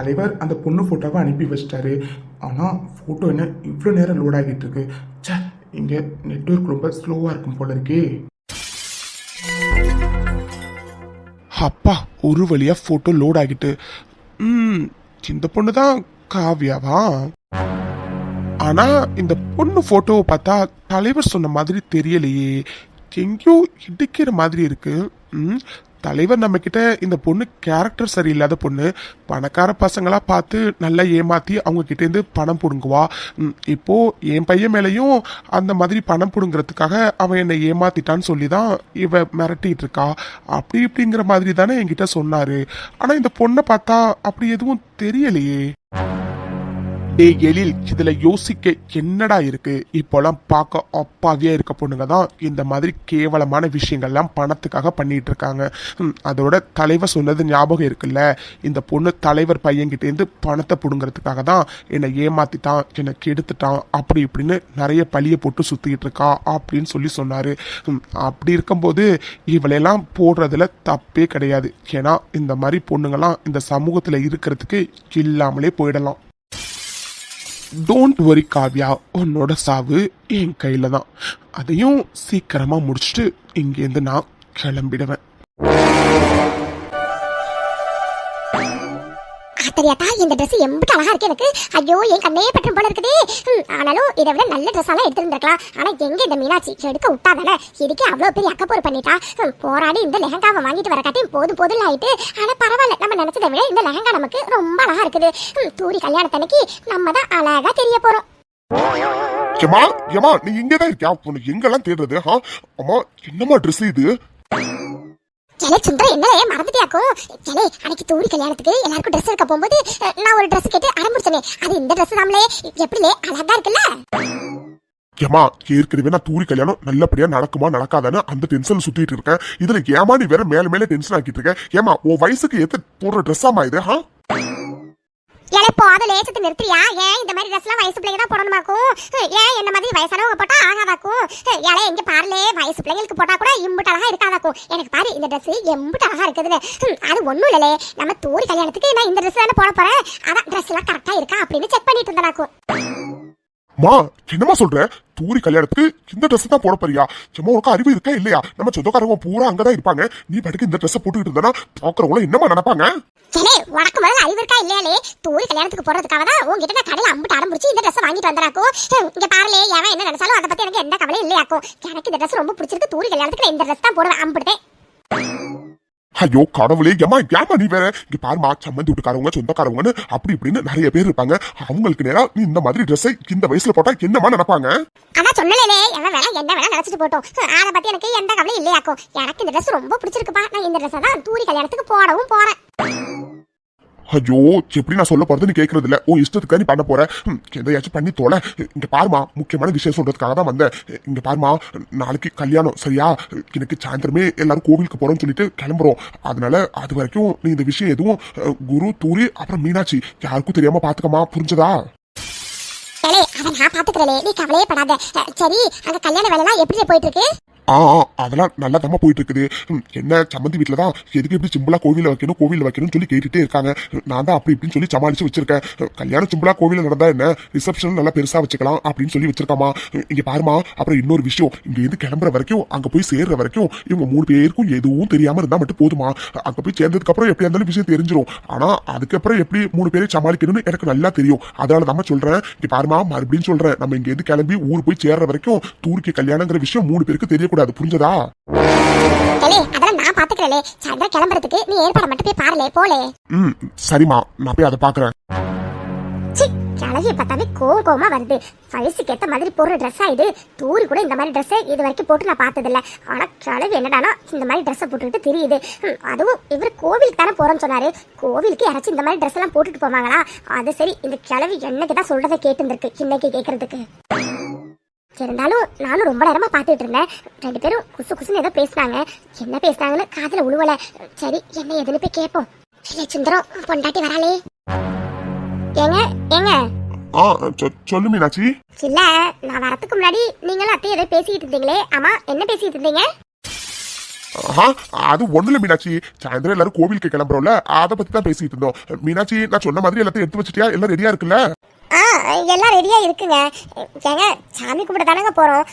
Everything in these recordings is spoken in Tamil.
தலைவர் அந்த பொண்ணு ஃபோட்டோவை அனுப்பி வச்சிட்டாரு. ஆனால் ஃபோட்டோ என்ன இவ்வளோ நேரம் லோட் ஆகிட்டு இருக்கு? சே, இங்கே நெட்வொர்க் ரொம்ப ஸ்லோவாக இருக்கும் போல இருக்கே. அப்பா, ஒரு வழியா ஃபோட்டோ லோட் ஆகிட்டு. இந்த பொண்ணு தான் காவியாவா? ஆனா இந்த பொண்ணு போட்டோவை பார்த்தா தலைவர் சொன்ன மாதிரி தெரியலையே, எங்கேயோ இடிக்கிற மாதிரி இருக்கு. தலைவர் நம்ம கிட்ட இந்த பொண்ணு கேரக்டர் சரியில்லாத பொண்ணு, பணக்கார பசங்களா பார்த்து நல்லா ஏமாத்தி அவங்க கிட்ட இருந்து பணம் புடுங்குவா. இப்போ என் பையன் மேலையும் அந்த மாதிரி பணம் புடுங்கிறதுக்காக அவன் என்னை ஏமாத்திட்டான்னு சொல்லிதான் இவ மிரட்டிட்டு இருக்கா. அப்படி இப்படிங்கிற மாதிரி தானே என்கிட்ட சொன்னாரு. ஆனா இந்த பொண்ணை பார்த்தா அப்படி எதுவும் தெரியலையே. எழில், இதுல யோசிக்க என்னடா இருக்கு? இப்போலாம் பார்க்க அப்பாவியா இருக்க பொண்ணுங்க தான் இந்த மாதிரி கேவலமான விஷயங்கள்லாம் பணத்துக்காக பண்ணிட்டு இருக்காங்க. அதோட தலைவர் சொன்னது ஞாபகம் இருக்குல்ல, இந்த பொண்ணு தலைவர் பையன்கிட்ட இருந்து பணத்தை புடுங்கிறதுக்காக தான் என்னை ஏமாத்திட்டான், என்னை கெடுத்துட்டான், அப்படி இப்படின்னு நிறைய பழிய போட்டு சுத்திட்டு இருக்கா அப்படின்னு சொல்லி சொன்னாரு. அப்படி இருக்கும்போது இவளையெல்லாம் போடுறதுல தப்பே கிடையாது. ஏன்னா இந்த மாதிரி பொண்ணுங்கெல்லாம் இந்த சமூகத்துல இருக்கிறதுக்கு இல்லாமலே போயிடலாம். டோன்ட் வரி காவ்யா, உன்னோட சாவு என் கையில தான். அதையும் சீக்கிரமா முடிச்சுட்டு இங்கேருந்து நான் கிளம்பிடுவேன். தெரியாதா, இந்த ட்ரெஸ் எம்பிட்டு அழகா இருக்கு எனக்கு. ஐயோ, என் கண்ணே பற்றும் போல இருக்குது. ஆனாலும் இதை விட நல்ல ட்ரெஸ் எல்லாம் எடுத்துருந்துருக்கலாம். ஆனா எங்க இந்த மீனாட்சி எடுக்க விட்டாதானே, இதுக்கே அவ்வளவு பெரிய அக்கப்போர் பண்ணிட்டா. போராடி இந்த லெஹங்காவை வாங்கிட்டு வர காட்டி போதும் போதும் ஆயிட்டு. ஆனா பரவாயில்ல, நம்ம நினைச்சதை விட இந்த லெஹங்கா நமக்கு ரொம்ப அழகா இருக்குது. தூரி கல்யாணத்தன்னைக்கு நம்ம தான் அழகா தெரிய போறோம். நீ இங்கதான் இருக்கியா? உனக்கு எங்கெல்லாம் தேடுறது? அம்மா, என்னமா ட்ரெஸ் இது? கிளை சுந்தரம், என்ன மறந்துட்டியாக்கும்? கிளை, அன்னைக்கு தூரி கல்யாணத்துக்கு எல்லாருக்கும் ட்ரெஸ் எடுக்க போகும்போது நான் ஒரு ட்ரெஸ் கேட்டு ஆரம்பிச்சேனே, அது இந்த ட்ரெஸ் தாமலே. எப்படிலே அழகா இருக்குல்ல? ஏமா, ஏற்கனவே நான் தூரி கல்யாணம் நல்லபடியா நடக்குமா நடக்காதான்னு அந்த டென்ஷன் சுத்திட்டு இருக்கேன். இதுல ஏமா நீ வேற மேல மேல டென்ஷன் ஆக்கிட்டு இருக்க? ஏமா, உன் வயசுக்கு ஏத்த போடுற ட்ரெஸ்ஸாமா இது? இலைப்போ அதை லேசத்து நிறுத்தியா? ஏன் இந்த மாதிரி ட்ரெஸ் எல்லாம் வயசு பிள்ளைங்க தான் போடணுமாக்கும்? ஏன் என்ன மாதிரி வயசானவங்க போட்டா ஆகாதாக்கும்? இலை எங்க பாருலே, வயசு பிள்ளைங்களுக்கு போட்டா கூட இம்புட்டு அழகா இருக்காதாக்கும். எனக்கு பாரு, இந்த ட்ரெஸ் எம்புட்டு அழகா இருக்குதுன்னு. அது ஒண்ணும் இல்லலே, நம்ம தூரி கல்யாணத்துக்கு நான் இந்த ட்ரெஸ் தானே போட போறேன். அதான் ட்ரெஸ் எல்லாம் கரெக்டா இருக்கா அப்படின்னு செக் பண்ணிட்டு இருந்தேனாக்கும். மா, என்னமா சொல்ற? தூரி கல்யாணத்துக்கு இந்த ட்ரெஸ் தான் போட போறியா? சும்மா உனக்கு அறிவு இருக்கா இல்லையா? நம்ம சொந்தக்காரங்க பூரா அங்கதான் இருப்பாங்க. நீ படுக்க இந்த ட்ரெஸ் போட்டுக்கிட்டு இருந்தா பாக்குறவங்களும் என்னமா நினைப்பாங்க? சரி, உனக்கு முதல்ல அறிவு இருக்கா இல்லையாலே? தூரி கல்யாணத்துக்கு போறதுக்காக தான் உங்ககிட்ட நான் கடையில அம்பிட்டு ஆரம்பிச்சு இந்த ட்ரெஸ் வாங்கிட்டு வந்தராக்கும். இங்க பாருலே, எவன் என்ன நினைச்சாலும் அதை பத்தி எனக்கு எந்த கவலையும் இல்லையாக்கும். எனக்கு இந்த ட்ரெஸ் ரொம்ப பிடிச்சிருக்கு. தூரி கல்யாணத்துக்கு நான் இந்த ட்ரெஸ் தான் போடுவேன் அம்பிட்டேன். ஐயோ கடவுளே, ஏமா நீ வேற. இங்க பாருமா, சம்மந்தி வீட்டுக்காரவங்க சொந்தக்காரவங்கன்னு அப்படி இப்படின்னு நிறைய பேர் இருப்பாங்க. அவங்களுக்கு நேரா நீ இந்த மாதிரி ட்ரெஸ்ஸை இந்த வயசுல போட்டா என்னமா நினைப்பாங்க? அதான் சொன்னலே, எவன் வேணா என்ன வேணா நினைச்சிட்டு போட்டோம். அதை பத்தி எனக்கு எந்த கவலையும் இல்லையாக்கும். எனக்கு இந்த ட்ரெஸ் ரொம்ப பிடிச்சிருக்குப்பா. நான் இந்த ட்ரெஸ் தான் தூரி கல்யாணத்துக்கு போடவும் போறேன். ஐயோ, எப்படி நான் சொல்ல போறது நீ கேட்கறது இல்ல. ஓ இஷ்டத்துக்கு நீ பண்ண போற. எதையாச்சும் பண்ணி தோல. இங்க பாருமா, முக்கியமான விஷயம் சொல்றதுக்காக தான் வந்தேன். இங்க பாருமா, நாளைக்கு கல்யாணம் சரியா? எனக்கு சாயந்தரமே எல்லாரும் கோவிலுக்கு போறோம்னு சொல்லிட்டு கிளம்புறோம். அதனால அது வரைக்கும் நீ இந்த விஷயம் எதுவும் குரு, தூரி, அப்புறம் மீனாட்சி யாருக்கும் தெரியாம பாத்துக்கமா, புரிஞ்சதா? அதை நான் பாத்துக்கிறேன், நீ கவலையே படாத. சரி, அங்க கல்யாண வேலை எல்லாம் எப்படி போயிட்டு இருக்கு? அதெல்லாம் நல்லா தம்மா போயிட்டு இருக்குது. என்ன, சம்மந்தி வீட்டுல தான் எதுக்கு எப்படி சிம்பிளா கோவில வைக்கணும்னு சொல்லி கேட்டுட்டே இருக்காங்க. நான் தான் அப்படி இப்படின்னு சொல்லி சமாளிச்சு வச்சிருக்கேன். கல்யாணம் சிம்பிளா கோவில நடந்தா என்ன, ரிசப்ஷன் நல்லா பெருசா வச்சுக்கலாம் அப்படின்னு சொல்லி வச்சிருக்காமா. இங்க பாருமா, அப்புறம் இன்னொரு விஷயம், இங்க இருந்து கிளம்புற வரைக்கும் அங்க போய் சேர்ற வரைக்கும் இவங்க 3 பேருக்கும் எதுவும் தெரியாம இருந்தா மட்டும் போதுமா. அங்க போய் சேர்ந்ததுக்கு அப்புறம் எப்படி இருந்தாலும் விஷயம் தெரிஞ்சிடும். ஆனா அதுக்கப்புறம் எப்படி 3 பேரை சமாளிக்கணும்னு எனக்கு நல்லா தெரியும். அதனால தான் சொல்றேன். இங்க பாருமா, மறுபடியும் சொல்றேன், நம்ம இங்க இருந்து கிளம்பி ஊர் போய் சேர்ற வரைக்கும் தூரிக்கு கல்யாணங்கிற விஷயம் 3 பேருக்கு தெரியக்கூடாது, புரிஞ்சதா? அதெல்லாம் நான் பாத்துக்கிறேன். சாயந்தரம் கிளம்புறதுக்கு நீ ஏற்பாடு மட்டும் போய் பாருலே, போலே. சரிமா, நான் போய் அதை பாக்குறேன். கிளவிய பார்த்தாலே கோவமா வருது. வயசுக்கு ஏத்த மாதிரி போடுற ட்ரெஸ் ஆயிடு. தூரி கூட இந்த மாதிரி ட்ரெஸ் இது வரைக்கும் போட்டு நான் பார்த்தது இல்ல. ஆனா கிளவி என்னடானா இந்த மாதிரி ட்ரெஸ் போட்டுக்கிட்டு தெரியுது. அதுவும் இவர் கோவிலுக்கு தானே போறோம்னு சொன்னாரு. கோவிலுக்கு யாராச்சும் இந்த மாதிரி ட்ரெஸ் எல்லாம் போட்டுட்டு போவாங்களா? அது சரி, இந்த கிளவி என்னைக்குதான் சொல்றதை கேட்டு இருந்திருக்கு இன்னைக்கு கேட்கறதுக்கு. இருந்தாலும் நானும் ரொம்ப நேரமா பாத்துட்டு இருந்தேன். 2 பேரும் குசு குசுன்னு ஏதோ பேசினாங்க. என்ன பேசினாங்கன்னு காதுல உழுவல. சரி, என்ன எதுன்னு போய் கேட்போம். இல்ல சுந்தரம், பொண்டாட்டி வராளே. ஏங்க ஏங்க. சொல்லு மீனாட்சி. இல்ல, நான் வரதுக்கு முன்னாடி நீங்களும் அத்தையும் ஏதோ பேசிக்கிட்டு இருந்தீங்களே. ஆமா, என்ன பேசிக்கிட்டு இருந்தீங்க? ஆஹா, அது ஒண்ணுல மீனாட்சி, சாயந்தரம் எல்லாரும் கோவிலுக்கு கிளம்புறோம்ல, அதை பத்தி தான் பேசிட்டு இருந்தோம். மீனாட்சி, நான் சொன்ன மாதிரி எல்லாத்தையும் எடுத்து வச்சிட்டியா? எல்லாம் ரெடியா இருக்குல்ல? ஆ எல்லாம் ரெடியா இருக்குங்க. ஏங்க சாமி கும்பிட தானங்க போறோம்,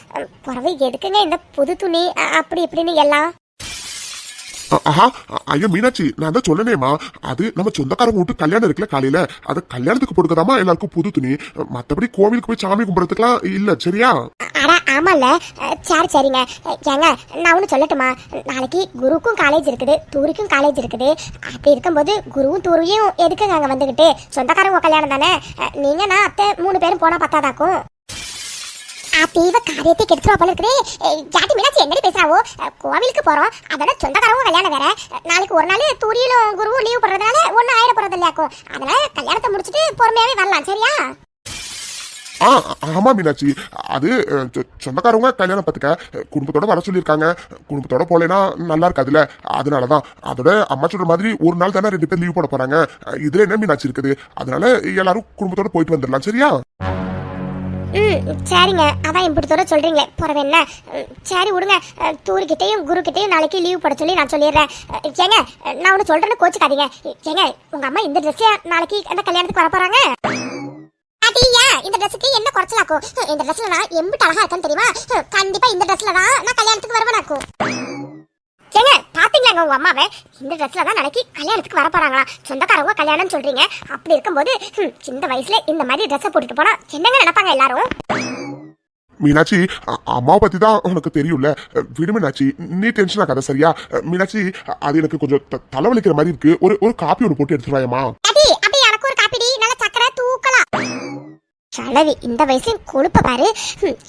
பிறகு எதுக்குங்க இந்த புது துணி அப்படி இப்படின்னு எல்லாம்? ஆஹா, ஐயோ மீனாட்சி, நான் தான் சொன்னேமா, அது நம்ம சொந்தக்காரங்க வீட்டு கல்யாணம் இருக்குல்ல காலையில, அது கல்யாணத்துக்கு போட்டுக்கதாமா எல்லாருக்கும் புது துணி. மத்தபடி கோவிலுக்கு போய் சாமி கும்பிடுறதுக்குலாம் இல்ல, சரியா? அட ஆமால, சரி சரிங்க. ஏங்க நான் ஒன்று சொல்லட்டுமா, நாளைக்கு குருவுக்கும் காலேஜ் இருக்குது, தூரிக்கும் காலேஜ் இருக்குது. அப்படி இருக்கும்போது குருவும் தூரியும் எதுக்குங்க அங்கே வந்துக்கிட்டு? சொந்தக்காரங்க கல்யாணம் தானே, நீங்க நான் அத்தை 3 பேரும் போனா பத்தாதாக்கும். தீவ காரியத்தை கெடுத்துருவா போல இருக்குது. ஜாட்டி மீனாட்சி என்னடி பேசுறாவோ? கோவிலுக்கு போறோம், அதோட சொந்தக்காரங்க கல்யாணம் வேற. நாளைக்கு ஒரு நாள் தூரியிலும் குருவும் லீவ் போடுறதுனால ஒன்னும் ஆயிட போறது இல்லையாக்கும். அதனால கல்யாணத்தை முடிச்சுட்டு பொறுமையாவே வரலாம், சரியா? ஆமா மீனாட்சி, அது சொந்தக்காரவங்க கல்யாணம் பார்த்துக்க குடும்பத்தோட வர சொல்லியிருக்காங்க. குடும்பத்தோட போலேன்னா நல்லா இருக்காதுல்ல, அதனாலதான். அதோட அம்மா சொல்ற மாதிரி ஒரு நாள் தானே 2 பேர் லீவ் போட போறாங்க. இதுல என்ன மீனாட்சி இருக்குது? அதனால எல்லாரும் குடும்பத்தோட போயிட்டு வந்துடலாம், சரியா? சரிங்க, அதான் இப்படி சொல்றீங்களே, போறவே என்ன. சரி விடுங்க, தூரிக்கிட்டையும் குரு கிட்டையும் நாளைக்கு லீவ் போட சொல்லி நான் சொல்லிடுறேன். ஏங்க நான் ஒன்று சொல்றேன்னு கோச்சுக்காதீங்க. ஏங்க உங்க அம்மா இந்த ட்ரெஸ்ல நாளைக்கு அந்த கல்யாணத்துக்கு வர போறாங்க. இந்த ட்ரெஸ்ஸுக்கு என்ன குறைச்சலாக்கும்? இந்த ட்ரெஸ்ல நான் எம்பிட்டு அழகா இருக்கேன்னு தெரியுமா? கண்டிப்பா இந்த ட்ரெஸ்ல தான் நான் கல்யாணத்துக்கு வருவேனாக்கும். ஏங்க பாத்தீங்களாங்க உங்க அம்மாவை? இந்த ட்ரெஸ்ல தான் நாளைக்கு கல்யாணத்துக்கு வர போறாங்களா? சொந்தக்காரங்க கல்யாணம் சொல்றீங்க. அப்படி இருக்கும்போது இந்த வயசுல இந்த மாதிரி ட்ரெஸ் போட்டுட்டு போனா என்னங்க நினைப்பாங்க எல்லாரும்? மீனாட்சி, அம்மாவை பத்தி தான் உனக்கு தெரியும்ல, விடு மீனாட்சி, நீ டென்ஷன் ஆகாத, சரியா? மீனாட்சி, அது எனக்கு கொஞ்சம் தலைவலிக்கிற மாதிரி இருக்கு. ஒரு காப்பி ஒன்று போட்டு எடுத்துருவாயம்மா. அப்படி எனக்கு ஒரு காப்பிடி, நல்ல சக்கரை தூக்கலாம். சளவி இந்த வயசுல கொழுப்ப பாரு.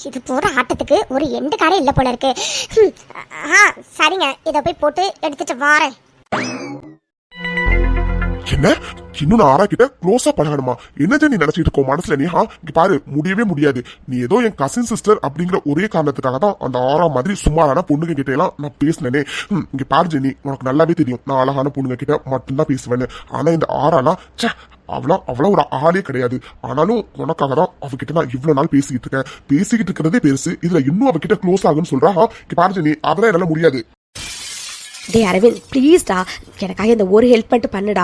இது போற ஆட்டத்துக்கு ஒரு எண்டு காரே இல்ல போல இருக்கு. சரிங்க, இத போய் போட்டு எடுத்துட்டு வாரேன். என்ன, இன்னும் நான் ஆரா கிட்ட க்ளோஸா பழகணுமா? என்னது நீ நினைச்சிட்டு இருக்கோ மனசுல? நீ இங்க பாரு, முடியவே முடியாது. நீ ஏதோ என் கசின் சிஸ்டர் அப்படிங்கிற ஒரே காரணத்துக்காக தான் அந்த ஆரா மாதிரி சுமாரான பொண்ணுங்க கிட்ட எல்லாம் நான் பேசினேனே. இங்க பாரு ஜெனி, உனக்கு நல்லாவே தெரியும் நான் அழகான பொண்ணுங்க கிட்ட மட்டும்தான் பேசுவேன்னு. ஆனா இந்த ஆராலாம் அவ்வளோ ஒரு ஆளே கிடையாது. ஆனாலும் உனக்காக தான் அவகிட்ட நான் இவ்வளவு நாள் பேசிக்கிட்டு இருக்கிறதே பெருசு. இதுல இன்னும் அவகிட்ட க்ளோஸ் ஆகுன்னு சொல்றா. இங்க பாரு ஜெனி, அதெல்லாம் என்னால முடியாது. டே அரவிந்த், ப்ளீஸ்டா, எனக்காக இந்த ஒரு ஹெல்ப் பண்ணிட்டு பண்ணுடா.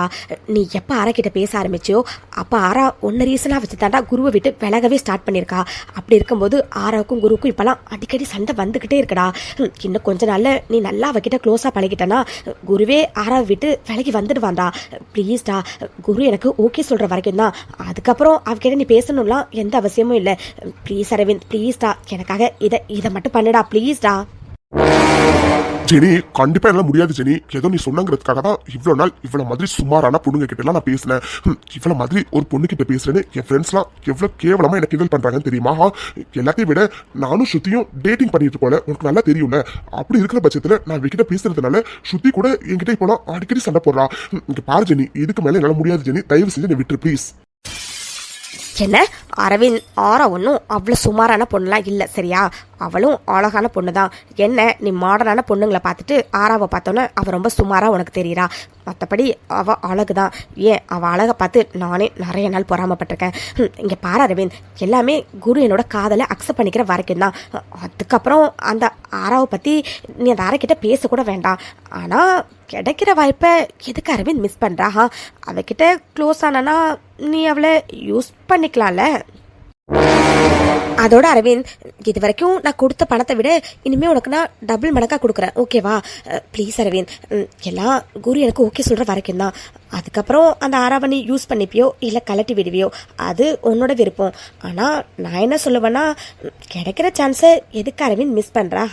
நீ எப்போ ஆரா கிட்ட பேச ஆரம்பிச்சியோ அப்போ ஆரா ஒன்று ரீசனாக வச்சு தாண்டா குருவை விட்டு விலகவே ஸ்டார்ட் பண்ணியிருக்கா. அப்படி இருக்கும்போது ஆராவுக்கும் குருவுக்கும் இப்போலாம் அடிக்கடி சண்டை வந்துக்கிட்டே இருக்குடா. இன்னும் கொஞ்ச நாளில் நீ நல்லா அவகிட்ட க்ளோஸாக பழகிட்டனா குருவே ஆராவை விட்டு விலகி வந்துடுவான்டா. ப்ளீஸ்டா, குரு எனக்கு ஓகே சொல்கிற வரைக்கும் தான். அதுக்கப்புறம் அவகிட்ட நீ பேசணும்லாம் எந்த அவசியமும் இல்லை. ப்ளீஸ் அரவிந்த், ப்ளீஸ்டா, எனக்காக இதை மட்டும் பண்ணுடா, ப்ளீஸ்டா. ஜெனி, கண்டிப்பா எல்லாம் முடியாது ஜெனி. ஏதோ நீ சொன்னங்கிறதுக்காக தான் இவ்வளவு நாள் இவ்வளவு மாதிரி சுமாரான பொண்ணுங்க கிட்ட எல்லாம் நான் பேசினேன். இவ்வளவு மாதிரி ஒரு பொண்ணு கிட்ட பேசுறேன்னு என் ஃப்ரெண்ட்ஸ் எல்லாம் எவ்வளவு கேவலமா எனக்கு கிண்டல் பண்றாங்கன்னு தெரியுமா? எல்லாத்தையும் விட நானும் ஸ்ருதியும் டேட்டிங் பண்ணிட்டு போல, உனக்கு நல்லா தெரியும்ல. அப்படி இருக்கிற பட்சத்துல நான் இவகிட்ட பேசுறதுனால ஸ்ருதி கூட என்கிட்ட இப்போலாம் அடிக்கடி சண்டை போடுறா. இங்க பாரு ஜெனி, இதுக்கு மேல என்னால முடியாது ஜெனி, தயவு செஞ்சு நீ விட்டுரு ப்ளீஸ். என்ன அரவிந்த், ஆரா ஒன்றும் அவ்வளோ சுமாரான பொண்ணுலாம் இல்லை, சரியா? அவளும் அழகான பொண்ணு தான். என்ன நீ மாடர்னான பொண்ணுங்களை பார்த்துட்டு ஆராவை பார்த்தோன்னே அவள் ரொம்ப சுமாராக உனக்கு தெரியுறா. மற்றபடி அவள் அழகு தான். ஏன் அவள் அழகை பார்த்து நானே நிறைய நாள் பொறாமப்பட்டிருக்கேன். இங்கே பாரு அரவிந்த், எல்லாமே குரு என்னோட காதலை அக்செப்ட் பண்ணிக்கிற வரைக்கும் தான். அதுக்கப்புறம் அந்த ஆராவை பற்றி நீ அந்த ஆராக்கிட்ட பேசக்கூட வேண்டாம். ஆனால் கிடைக்கிற வாய்ப்பை எதுக்கு அரவிந்த் மிஸ் பண்ணுறா? அவகிட்ட க்ளோஸ் ஆனா நீ அவளை யூஸ் பண்ணிக்கலாம்ல. அதோட அரவிந்த், இது வரைக்கும் நான் கொடுத்த பணத்தை விட இனிமேல் உனக்கு நான் டபுள் மடங்காக கொடுக்குறேன், ஓகேவா? ப்ளீஸ் அரவிந்த், எல்லாம் குரு எனக்கு ஓகே சொல்கிற வரைக்கும் தான். அதுக்கப்புறம் அந்த ஆராவை நீ யூஸ் பண்ணிப்பியோ இல்லை கலட்டி விடுவியோ அது உன்னோட விருப்பம். ஆனால் நான் என்ன சொல்லுவேன்னா, கிடைக்கிற சான்ஸை எதுக்கு அரவிந்த் மிஸ் பண்ணுறா?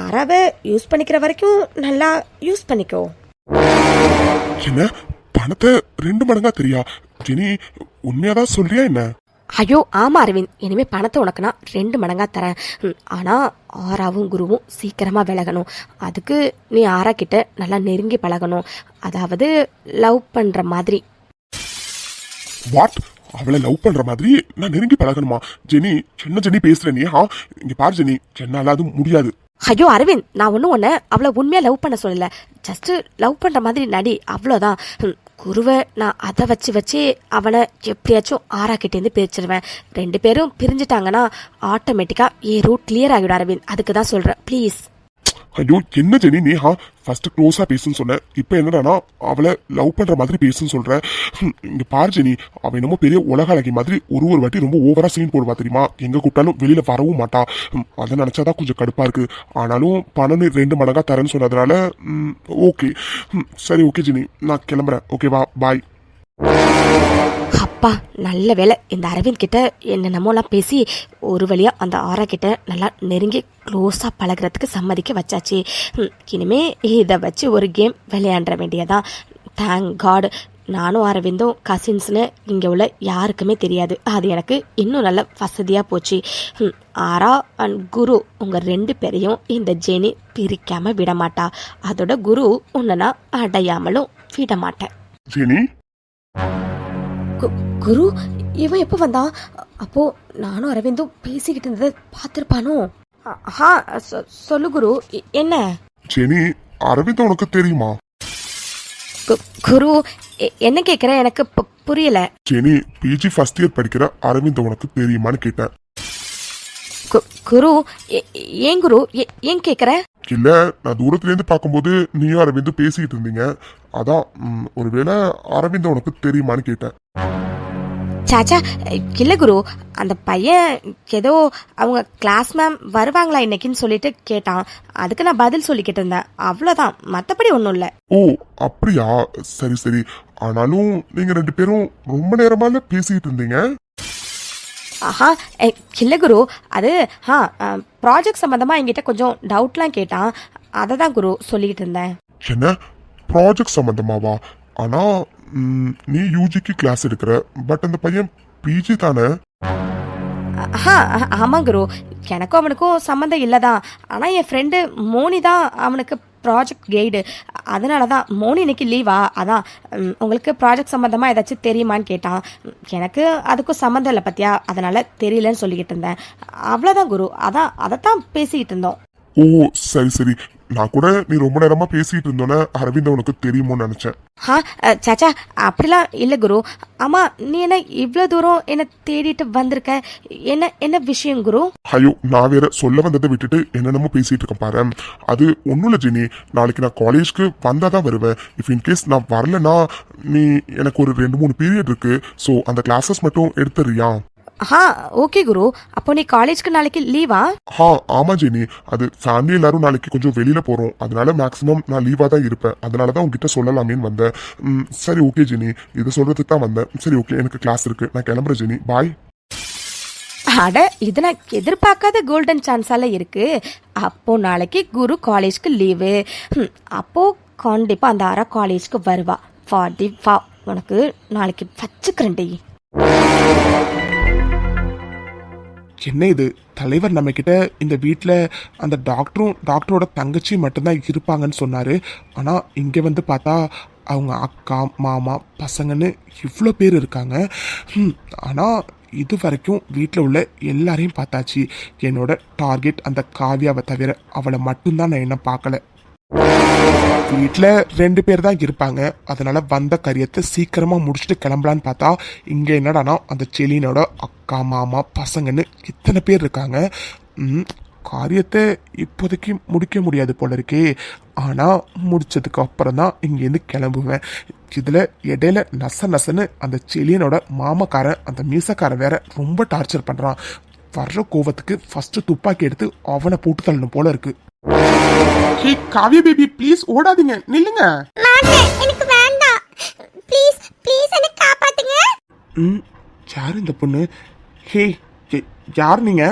ஆராவை யூஸ் பண்ணிக்கிற வரைக்கும் நல்லா யூஸ் பண்ணிக்கோ. என்ன, பணத்தை 2 மடங்கா தெரியா? ஜெனி, உண்மையாதான் சொல்றியா என்ன? ஐயோ ஆமா அரவிந்த், இனிமே பணத்தை உனக்கு நான் 2 மடங்கா தரேன். ஆனால் ஆராவும் குருவும் சீக்கிரமாக விலகணும். அதுக்கு நீ ஆரா கிட்ட நல்லா நெருங்கி பழகணும், அதாவது லவ் பண்ணுற மாதிரி. வாட்? அவளை லவ் பண்ற மாதிரி நான் நெருங்கி பழகணுமா? ஜெனி, சின்ன ஜெனி பேசுற நீ. இங்க பாரு ஜெனி, என்னால அது முடியாது. ஐயோ அரவிந்த், நான் ஒன்றும் ஒன்று அவளை உண்மையாக லவ் பண்ண சொல்லலை, ஜஸ்ட்டு லவ் பண்ணுற மாதிரி நடி, அவ்வளோதான். குருவை நான் அதை வச்சு அவனை எப்படியாச்சும் ஆராக்கிட்டேருந்து பிரிச்சிருவேன். 2 பேரும் பிரிஞ்சுட்டாங்கன்னா ஆட்டோமேட்டிக்காக ரூட் கிளியர் ஆகிடும் அரவிந்த், அதுக்கு தான் சொல்கிறேன், ப்ளீஸ். ஐயோ என்ன ஜெனி நேஹா ஃபர்ஸ்ட் க்ளோஸா பேசுன்னு சொன்னேன், இப்போ என்னடானா அவளை லவ் பண்ற மாதிரி பேசுன்னு சொல்ற. இங்க பாரு ஜெனி, அவ என்னமோ பெரிய உலக அழகி மாதிரி ஒரு வாட்டி ரொம்ப ஓவரா சீன் போடுவா தெரியுமா, எங்க கூப்பிட்டாலும் வெளியில வரவும் மாட்டா. அதை நினைச்சாதான் கொஞ்சம் கடுப்பா இருக்கு. ஆனாலும் பணம் 2 மடங்கா தரேன்னு சொன்னதுனால ஓகே. சரி ஓகே ஜெனி, நான் கிளம்புறேன். ஓகேவா, பாய். அப்பா நல்ல வேலை, இந்த அரவிந்த் கிட்ட என்னென்னமோலாம் பேசி ஒரு வழியா அந்த ஆரா கிட்ட நல்லா நெருங்கி க்ளோஸா பழகிறதுக்கு சம்மதிக்க வச்சாச்சு. இனிமே இதை வச்சு ஒரு கேம் விளையாட வேண்டியதான். தேங்க் காட், நானும் அரவிந்தும் கசின்ஸ்னு இங்கே உள்ள யாருக்குமே தெரியாது. அது எனக்கு இன்னும் நல்ல வசதியாக போச்சு. ஆரா அண்ட் குரு உங்கள் 2 பேரையும் இந்த ஜெனி பிரிக்காம விட மாட்டா. அதோட குரு உன்னை நான் அடையாமலும் விட மாட்டேன். ஜெனி குரு இவன் எப்போ வந்தான்? அப்போ நானும் அரவிந்தும் பேசிக்கிட்டு இருந்ததை பார்த்துருப்பானோ? சொல்லு குரு, என்ன? ஜெனி, அரவிந்த் உனக்கு தெரியுமா? குரு என்ன கேட்குற, எனக்கு புரியல. ஜெனி, பிஜி ஃபர்ஸ்ட் இயர் படிக்கிற அரவிந்த் உனக்கு தெரியுமான்னு கேட்டேன். குரு ஏன் குரு ஏன் கேட்குற? இல்ல, நான் தூரத்துல இருந்து பார்க்கும்போது நீயும் அரவிந்தும் பேசிட்டு இருந்தீங்க, அதான் ஒருவேளை அரவிந்த் உனக்கு தெரியுமான்னு கேட்டேன். சாச்சா இல்லை குரு, அந்த பையன் ஏதோ அவங்க கிளாஸ் மேம் வருவாங்களா இன்னைக்குன்னு சொல்லிட்டு கேட்டான். அதுக்கு நான் பதில் சொல்லிக்கிட்டு இருந்தேன், அவ்வளோதான், மற்றபடி ஒன்றும் இல்லை. ஓ அப்படியா, சரி சரி. ஆனாலும் நீங்க 2 பேரும் ரொம்ப நேரமால பேசிட்டு இருந்தீங்க. ஆஹா இல்லை குரு, அது ப்ராஜெக்ட் சம்மந்தமாக என்கிட்ட கொஞ்சம் டவுட்லாம் கேட்டான், அதை தான் குரு சொல்லிக்கிட்டு இருந்தேன். என்ன ப்ராஜெக்ட் சம்பந்தமாவா? ஆனா நீ யூஜிக்கு கிளாஸ் எடுக்கிற, பட் அந்த பையன் பிஜி தானே? ஆமாம் குரு, எனக்கும் அவனுக்கும் சம்மந்தம் இல்லை தான். ஆனால் என் ஃப்ரெண்டு மோனி தான் அவனுக்கு ப்ராஜெக்ட் கைடு. அதனால தான் மோனி இன்னைக்கு லீவா, அதான் உங்களுக்கு ப்ராஜெக்ட் சம்மந்தமாக ஏதாச்சும் தெரியுமான்னு கேட்டான். எனக்கு அதுக்கும் சம்மந்தம் இல்லை பத்தியா, அதனால தெரியலன்னு சொல்லிக்கிட்டு இருந்தேன். அவ்வளோதான் குரு, அதான் அதைத்தான் பேசிக்கிட்டு இருந்தோம். ஓ சரி சரி. நான் கூட நீ ரொம்ப நேரமா பேசிட்டு இருந்தோன்னே அரவிந்த் உனக்கு தெரியுமோன்னு நினைச்சேன். சாச்சா அப்படிலாம் இல்லை குரு. ஆமா, நீ என்ன இவ்வளோ தூரம் என்ன தேடிட்டு வந்திருக்க? என்ன விஷயம் குரு? ஐயோ, நான் வேற சொல்ல வந்ததை விட்டுட்டு என்னென்னமோ பேசிட்டு இருக்கேன் பாரு. அது ஒன்றும் இல்லை ஜெனி, நாளைக்கு நான் காலேஜ்க்கு வந்தாதான் வருவேன். இஃப் இன்கேஸ் நான் வரலன்னா நீ எனக்கு ஒரு 2-3 பீரியட் இருக்கு, ஸோ அந்த கிளாஸஸ் மட்டும் எடுத்துறியா? ஓகே குரு, அப்போ நீ காலேஜ்க்கு நாளைக்கு லீவா? ஆமா ஜெனி, அது ஃபேமிலி எல்லாரும் நாளைக்கு கொஞ்சம் வெளியில போறோம், அதனால மேக்ஸிமம் நான் லீவா தான் இருப்பேன். அதனாலதான் உங்ககிட்ட சொல்லலாமேன்னு வந்தேன். சரி ஓகே ஜெனி, இதை சொல்றதுக்கு தான் வந்தேன். சரி ஓகே, எனக்கு கிளாஸ் இருக்கு, நான் கிளம்புறேன் ஜெனி, பாய். அட, இது நான் எதிர்பார்க்காத கோல்டன் சான்ஸால இருக்கு. அப்போ நாளைக்கு குரு காலேஜ்க்கு லீவு. அப்போ கண்டிப்பா அந்த ஆரா காலேஜ்க்கு வருவா. வா, உனக்கு நாளைக்கு வச்சுக்கிறேன்டி. என்ன இது, தலைவர் நம்ம கிட்ட இந்த வீட்டில் அந்த டாக்டரோட தங்கச்சி மட்டும்தான் இருப்பாங்கன்னு சொன்னாரு. ஆனால் இங்கே வந்து பார்த்தா அவங்க அக்கா மாமா பசங்கன்னு இவ்வளோ பேர் இருக்காங்க. ஆனால் இது வரைக்கும் வீட்டில் உள்ள எல்லாரையும் பார்த்தாச்சு. என்னோட டார்கெட் அந்த காவியாவை தவிர அவளை மட்டும்தான் நான் என்ன பார்க்கல. வீட்டில் 2 பேர் தான் இருப்பாங்க, அதனால வந்த காரியத்தை சீக்கிரமா முடிச்சுட்டு கிளம்பலான்னு பார்த்தா இங்க என்னடானா அந்த செலினோட அக்கா மாமா பசங்கன்னு இத்தனை பேர் இருக்காங்க. காரியத்தை இப்போதைக்கு முடிக்க முடியாது போல இருக்கே. ஆனா முடிச்சதுக்கு அப்புறம் தான் இங்கேருந்து கிளம்புவேன். இதுல இடையில நசன்னு அந்த செலியனோட மாமக்காரன் அந்த மீசக்காரன் வேற ரொம்ப டார்ச்சர் பண்றான். வர்ற கோவத்துக்கு ஃபர்ஸ்ட் துப்பாக்கி எடுத்து அவனை போட்டு தள்ளணும் போல இருக்கு. காவிய பேபி ப்ளீஸ் ஓடாதீங்க, நில்லுங்க. எனக்கு வேண்டாம், ப்ளீஸ் ப்ளீஸ் என்ன காப்பாத்துங்க. யார் இந்த பொண்ணு? ஹே, யார் நீங்க?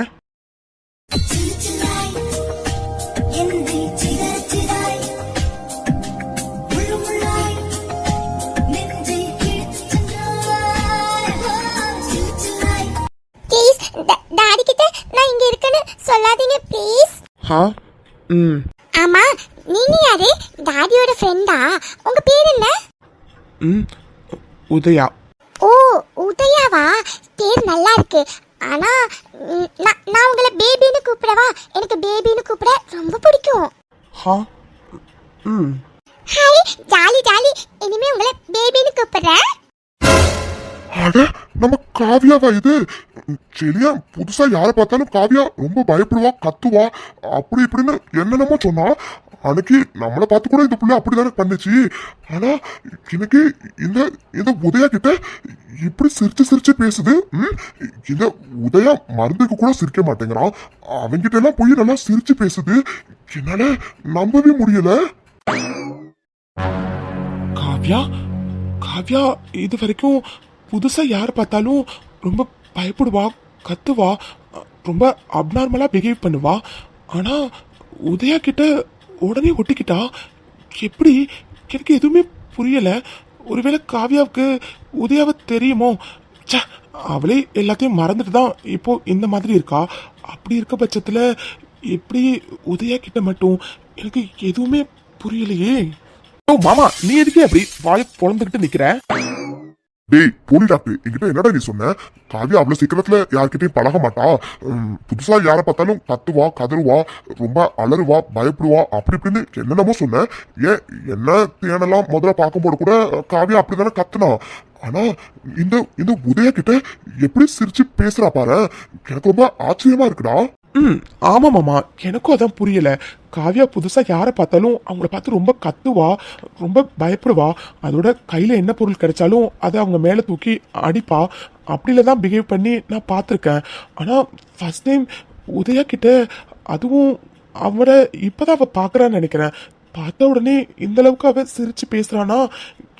ப்ளீஸ் டாடி கிட்ட நான் இங்க இருக்கேன்னு சொல்லாதீங்க ப்ளீஸ். ஆமா, நீங்க யாரு? டாடியோட ஃப்ரெண்டா? உங்க பேர் என்ன? உதயா. ஓ உதயாவா? பேர் நல்லா இருக்கு. ஆனா நான் உங்களை பேபின்னு கூப்பிடவா? எனக்கு பேபின்னு கூப்பிட ரொம்ப பிடிக்கும். Hi, jolly jolly. இனிமே உங்களை பேபின்னு கூப்பிடுறேன். அட நம்ம காவியாவா இது? செலியா புதுசா யாரை பார்த்தாலும் காவியா ரொம்ப பயப்படுவா, கத்துவா, அப்படி இப்படின்னு என்னென்னமோ சொன்னா. அன்னைக்கு நம்மளை பார்த்து கூட இந்த புள்ள அப்படிதானே பண்ணுச்சு. ஆனா எனக்கு இந்த இந்த உதயா கிட்ட இப்படி சிரிச்சு சிரிச்சு பேசுது. இந்த உதயா மருந்துக்கு கூட சிரிக்க மாட்டேங்கிறான், அவங்கிட்ட எல்லாம் போய் நல்லா சிரிச்சு பேசுது. என்னால நம்பவே முடியல. காவ்யா காவ்யா இது வரைக்கும் புதுசா யார் பார்த்தாலும் ரொம்ப பயப்படுவா, கத்துவா, ரொம்ப அப்நார்மலா பிஹேவ் பண்ணுவா. ஆனா உதயா கிட்ட உடனே ஒட்டிக்கிட்டா. எப்படி? எனக்கு எதுவுமே புரியல. ஒருவேளை காவ்யாவுக்கு உதயாவை தெரியுமோ? ச்சே, அவளே எல்லாத்தையும் மறந்துட்டு தான் இப்போ இந்த மாதிரி இருக்கா. அப்படி இருக்க பட்சத்துல எப்படி உதயா கிட்ட மட்டும் எனக்கு எதுவுமே புரியலையே. ஓ மாமா, நீ எதுக்கே அப்படி வாயை பொழந்துக்கிட்டு நிக்கிற? டேய் போலி டாக்டர், என்கிட்ட என்னடா நீ சொன்ன? காவியா அவ்வளவு சீக்கிரத்துல யார்கிட்டயும் பழக மாட்டா. புதுசா யாரை பார்த்தாலும் கத்துவா, கதறுவா, ரொம்ப அலறுவா, பயப்படுவா, அப்படி இப்படின்னு என்னென்னமோ சொன்ன. ஏன் என்ன தேனெல்லாம் முதல்ல பார்க்கும்போது கூட காவியா அப்படிதானே கத்துனா. ஆனா இந்த இந்த உதயா கிட்ட எப்படி சிரிச்சு பேசுறா பாரு, எனக்கு ரொம்ப ஆச்சரியமா இருக்குடா. ஆமா மாமா, எனக்கும் அதான் புரியல. காவ்யா புதுசா யாரை பார்த்தாலும் அவங்கள பார்த்து ரொம்ப கத்துவா, ரொம்ப பயப்படுவா. அதோட கையில என்ன பொருள் கிடைச்சாலும் அதை அவங்க மேல தூக்கி அடிப்பா. அப்படில தான் பிஹேவ் பண்ணி நான் பார்த்துருக்கேன். ஆனா ஃபர்ஸ்ட் டைம் உதயா கிட்ட, அதுவும் அவரை இப்பதான் அவ பாக்குறான்னு நினைக்கிறேன். பார்த்த உடனே இந்த அளவுக்கு அவ சிரிச்சு பேசுறானா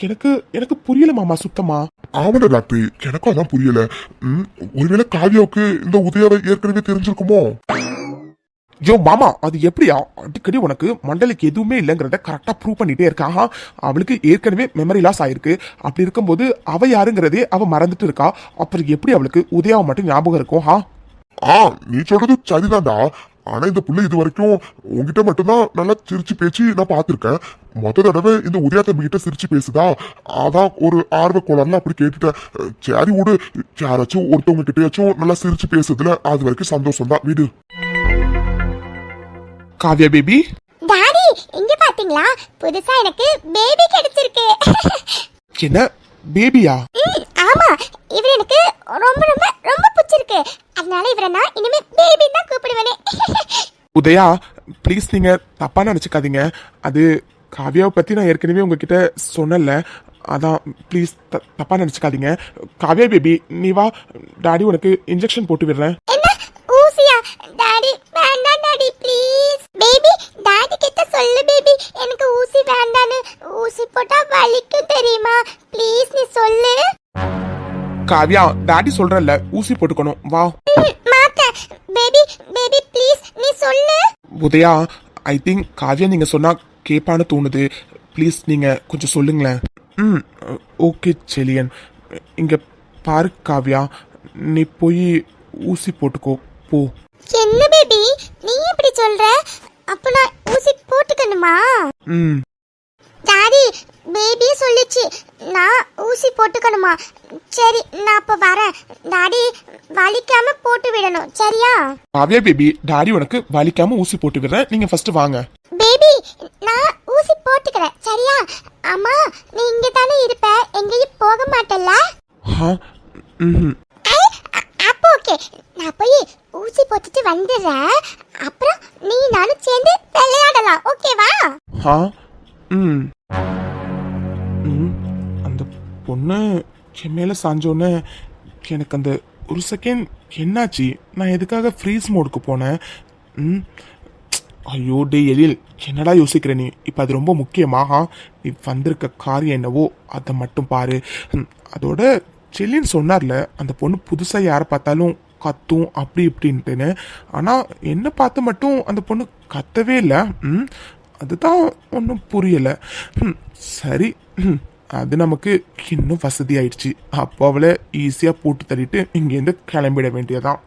எனக்கு எனக்கு புரியல மாமா சுத்தமா. ஆமாடா டாக்டர், எனக்கும் அதான் புரியல. ஒருவேளை காவியாவுக்கு இந்த உதயாவை ஏற்கனவே தெரிஞ்சிருக்குமோ? யோ மாமா, அது எப்படியா அடிக்கடி உனக்கு மண்டலுக்கு எதுவுமே இல்லைங்கிறத கரெக்டா ப்ரூவ் பண்ணிட்டே இருக்கா. அவளுக்கு ஏற்கனவே மெமரி லாஸ் ஆயிருக்கு. அப்படி இருக்கும்போது அவ யாருங்கிறதே அவ மறந்துட்டு இருக்கா. அப்புறம் எப்படி அவளுக்கு உதயாவை மட்டும் ஞாபகம் இருக்கும்? நீ சொல்றது சரிதான்டா. ஆனா இந்த புள்ள இது வரைக்கும் உங்ககிட்ட மட்டும்தான் நல்லா சிரிச்சு பேச்சு நான் பாத்திருக்கேன். மொத்த தடவை இந்த உதயா தம்பி கிட்ட சிரிச்சு பேசுதா. அதான் ஒரு ஆர்வ கோளாறுல அப்படி கேட்டுட்டேன். சரி விடு, யாராச்சும் ஒருத்தவங்க கிட்டயாச்சும் நல்லா சிரிச்சு பேசுறதுல அது வரைக்கும் சந்தோஷம் தான், வீடு. காவ்யா பேபி, டாடி இங்க பாத்தீங்களா, புதுசா எனக்கு பேபி கிடைச்சிருக்கு. என்ன பேபியா? ஆமா, இவர் எனக்கு ரொம்ப ரொம்ப ரொம்ப பிடிச்சிருக்கு. அதனால இவரை நான் இனிமே பேபி தான் கூப்பிடுவேனே. உதயா ப்ளீஸ் நீங்க தப்பா நினைச்சுக்காதீங்க. அது காவ்யாவை பத்தி நான் ஏற்கனவே உங்ககிட்ட சொன்னல, அதான் ப்ளீஸ் தப்பா நினைச்சுக்காதீங்க. காவ்யா பேபி நீ வா, டாடி உனக்கு இன்ஜெக்ஷன் போட்டு விடுறேன். என்ன ஊசியா? டாடி வேண்டாம் டாடி ப்ளீஸ். பேபி டாடி கிட்ட சொல்லு பேபி, எனக்கு ஊசி வேண்டான்னு. ஊசி போட்டா வலிக்கும் தெரியுமா? ப்ளீஸ் நீ சொல்லு. காவ்யா டாடி சொல்றல ஊசி போட்டுக்கணும், வா. மாட்டேன் பேபி, பேபி ப்ளீஸ் நீ சொல்லு. உதயா ஐ திங்க் காவ்யா நீங்க சொன்னா கேப்பான்னு தோணுது. ப்ளீஸ் நீங்க கொஞ்சம் சொல்லுங்களேன். ஓகே செலியன், இங்க பாரு காவ்யா, நீ போய் ஊசி போட்டுக்கோ போ. என்ன பேபி நீ இப்படி சொல்ற? அப்ப நான் ஊசி போட்டுக்கணுமா? டாடி பேபி சொல்லுச்சு நான் ஊசி போட்டுக்கணுமா? சரி நான் அப்ப வரேன். டாடி வலிக்காம போட்டு விடணும் சரியா? காவ்யா பேபி டாடி உனக்கு வலிக்காம ஊசி போட்டு விடுறேன், நீங்க ஃபர்ஸ்ட் வாங்க. பேபி நான் ஊசி போட்டுக்கிறேன் சரியா? அம்மா நீ இங்க தானே இருப்ப, எங்கேயும் போக மாட்டல்ல? அப்போ ஓகே, நான் போய் ஊசி போட்டுட்டு வந்துடுறேன். அப்புறம் நீ நானும் சேர்ந்து விளையாடலாம், ஓகேவா? அந்த பொண்ணு என் மேல சாஞ்சோன்னு எனக்கு அந்த ஒரு செகண்ட் என்னாச்சு, நான் எதுக்காக ஃப்ரீஸ் மோடுக்கு போனேன்? ஐயோ டே எழில், என்னடா யோசிக்கிற நீ? இப்போ அது ரொம்ப முக்கியமாக நீ வந்திருக்க காரியம் என்னவோ அதை மட்டும் பாரு. அதோட செல்லின்னு சொன்னார்ல, அந்த பொண்ணு புதுசாக யாரை பார்த்தாலும் கத்தும் அப்படி இப்படின்ட்டுன்னு. ஆனால் என்ன பார்த்து மட்டும் அந்த பொண்ணு கத்தவே இல்லை. அதுதான் ஒன்றும் புரியலை. சரி, அது நமக்கு இன்னும் வசதி ஆயிடுச்சு. அப்போ அவளை ஈஸியாக போட்டு தள்ளிட்டு இங்கேருந்து கிளம்பிட வேண்டியதான்.